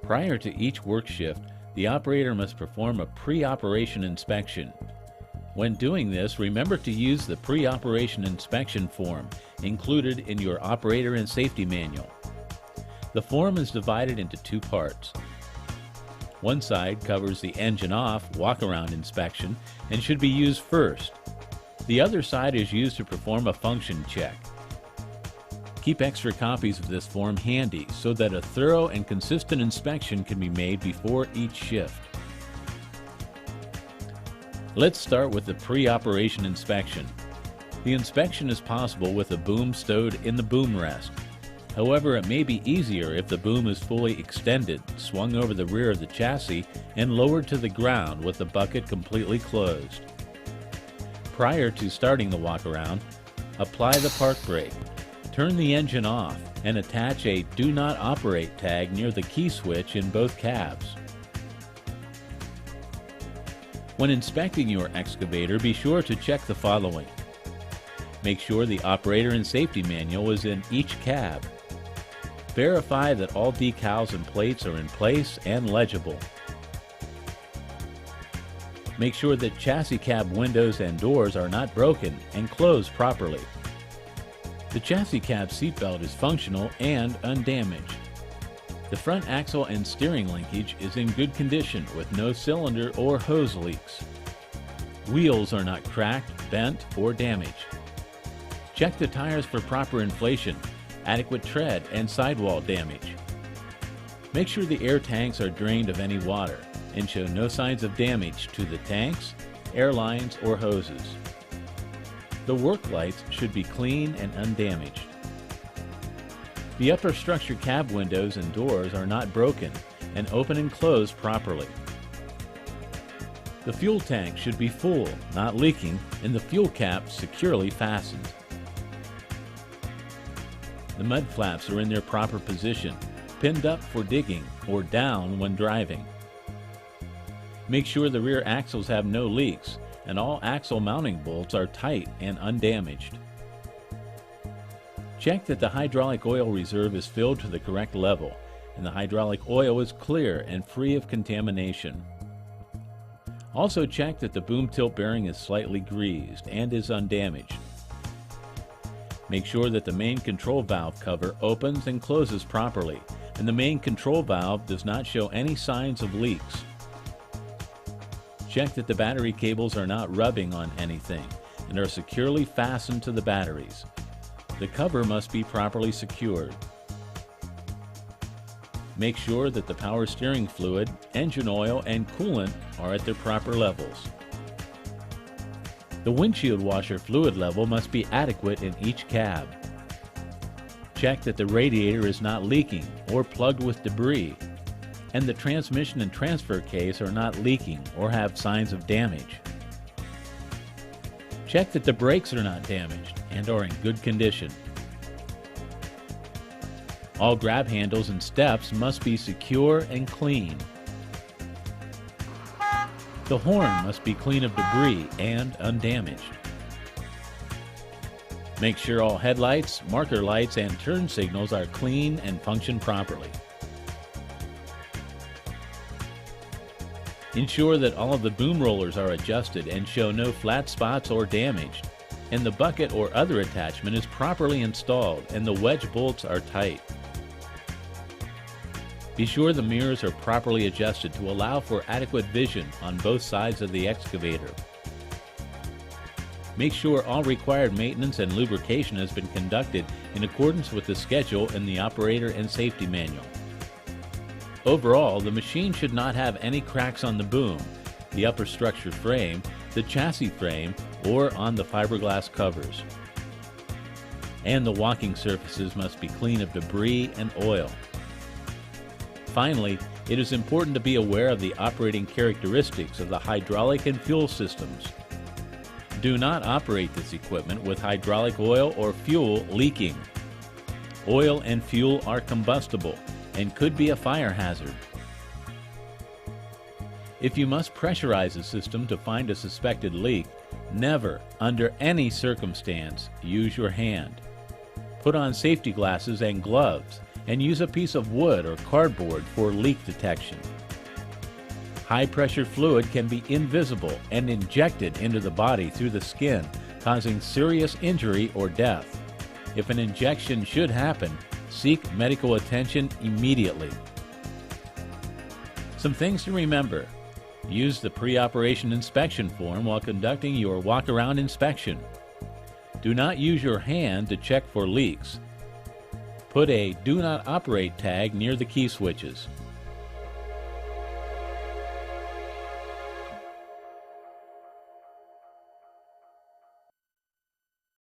Prior to each work shift, the operator must perform a pre-operation inspection. When doing this, remember to use the pre-operation inspection form included in your operator and safety manual. The form is divided into two parts. One side covers the engine off walk-around inspection and should be used first. The other side is used to perform a function check. Keep extra copies of this form handy so that a thorough and consistent inspection can be made before each shift. Let's start with the pre-operation inspection. The inspection is possible with a boom stowed in the boom rest. However, it may be easier if the boom is fully extended, swung over the rear of the chassis, and lowered to the ground with the bucket completely closed. Prior to starting the walk-around, apply the park brake. Turn the engine off and attach a Do Not Operate tag near the key switch in both cabs. When inspecting your excavator, be sure to check the following. Make sure the operator and safety manual is in each cab. Verify that all decals and plates are in place and legible. Make sure that chassis cab windows and doors are not broken and closed properly. The chassis cab seatbelt is functional and undamaged. The front axle and steering linkage is in good condition with no cylinder or hose leaks. Wheels are not cracked, bent, or damaged. Check the tires for proper inflation, adequate tread, and sidewall damage. Make sure the air tanks are drained of any water and show no signs of damage to the tanks, air lines, or hoses. The work lights should be clean and undamaged. The upper structure cab windows and doors are not broken and open and close properly. The fuel tank should be full, not leaking, and the fuel cap securely fastened. The mud flaps are in their proper position, pinned up for digging or down when driving. Make sure the rear axles have no leaks and all axle mounting bolts are tight and undamaged. Check that the hydraulic oil reserve is filled to the correct level and the hydraulic oil is clear and free of contamination. Also check that the boom tilt bearing is slightly greased and is undamaged. Make sure that the main control valve cover opens and closes properly and the main control valve does not show any signs of leaks. Check that the battery cables are not rubbing on anything and are securely fastened to the batteries. The cover must be properly secured. Make sure that the power steering fluid, engine oil, and coolant are at their proper levels. The windshield washer fluid level must be adequate in each cab. Check that the radiator is not leaking or plugged with debris, and the transmission and transfer case are not leaking or have signs of damage. Check that the brakes are not damaged and are in good condition. All grab handles and steps must be secure and clean. The horn must be clean of debris and undamaged. Make sure all headlights, marker lights, and turn signals are clean and function properly. Ensure that all of the boom rollers are adjusted and show no flat spots or damage, and the bucket or other attachment is properly installed and the wedge bolts are tight. Be sure the mirrors are properly adjusted to allow for adequate vision on both sides of the excavator. Make sure all required maintenance and lubrication has been conducted in accordance with the schedule in the operator and safety manual. Overall, the machine should not have any cracks on the boom, the upper structure frame, the chassis frame, or on the fiberglass covers. And the walking surfaces must be clean of debris and oil. Finally, it is important to be aware of the operating characteristics of the hydraulic and fuel systems. Do not operate this equipment with hydraulic oil or fuel leaking. Oil and fuel are combustible and could be a fire hazard. If you must pressurize a system to find a suspected leak, never, under any circumstance, use your hand. Put on safety glasses and gloves and use a piece of wood or cardboard for leak detection. High-pressure fluid can be invisible and injected into the body through the skin, causing serious injury or death. If an injection should happen, seek medical attention immediately. Some things to remember. Use the pre-operation inspection form while conducting your walk-around inspection. Do not use your hand to check for leaks. Put a Do Not Operate tag near the key switches.